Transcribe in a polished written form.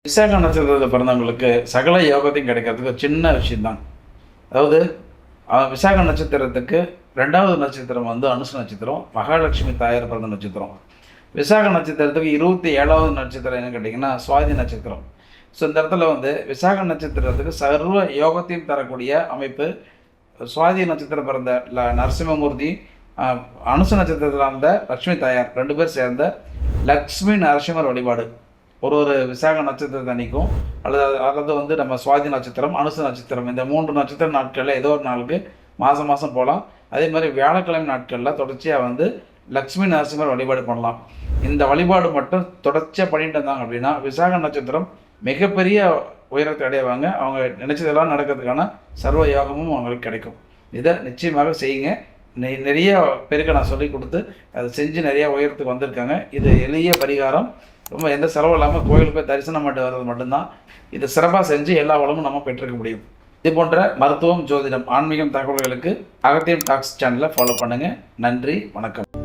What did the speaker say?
விசாக நட்சத்திரத்தில் பிறந்தவங்களுக்கு சகல யோகத்தையும் கிடைக்கிறதுக்கு ஒரு சின்ன விஷயம்தான். அதாவது விசாக நட்சத்திரத்துக்கு 2வது நட்சத்திரம் வந்து அனுச நட்சத்திரம், மகாலட்சுமி தாயார் பிறந்த நட்சத்திரம். விசாக நட்சத்திரத்துக்கு 27வது நட்சத்திரம் என்ன கேட்டிங்கன்னா சுவாதி நட்சத்திரம். ஸோ இந்த இடத்துல வந்து விசாக நட்சத்திரத்துக்கு சர்வ யோகத்தையும் தரக்கூடிய அமைப்பு. சுவாதி நட்சத்திரம் பிறந்த நரசிம்மமூர்த்தி, அனுச நட்சத்திரத்தில் அந்த லக்ஷ்மி தாயார் 2 பேர் சேர்ந்த லக்ஷ்மி நரசிம்மர் வழிபாடு ஒரு விசாக நட்சத்திரத்தை அன்றைக்கும் அல்லது வந்து நம்ம சுவாதி நட்சத்திரம், அனுச நட்சத்திரம் இந்த 3 நட்சத்திர நாட்களில் ஏதோ ஒரு நாளுக்கு மாதம் போகலாம். அதே மாதிரி வியாழக்கிழமை நாட்களில் தொடர்ச்சியாக வந்து லக்ஷ்மி நரசிம்மர் வழிபாடு பண்ணலாம். இந்த வழிபாடு மட்டும் தொடர்ச்சியாக பண்ணிட்டு இருந்தாங்க அப்படின்னா விசாக நட்சத்திரம் மிகப்பெரிய உயரத்தை அடைவாங்க. அவங்க நினைச்சதெல்லாம் நடக்கிறதுக்கான சர்வ யோகமும் அவங்களுக்கு கிடைக்கும். இதை நிச்சயமாக செய்யுங்க. நிறைய பேருக்கு நான் சொல்லி கொடுத்து அதை செஞ்சு நிறையா உயரத்துக்கு வந்திருக்காங்க. இது எளிய பரிகாரம், ரொம்ப எந்த செலவும் இல்லாமல் கோயிலுக்கு போய் தரிசனம் பண்ணிட்டு வர்றது மட்டும்தான். இதை சிறப்பாக செஞ்சு எல்லா வளமும் நம்ம பெற்றுக்க முடியும். இது போன்ற மருத்துவம், ஜோதிடம், ஆன்மீகம் தகவல்களுக்கு அகத்தியம் டாக்ஸ் சேனலை ஃபாலோ பண்ணுங்கள். நன்றி, வணக்கம்.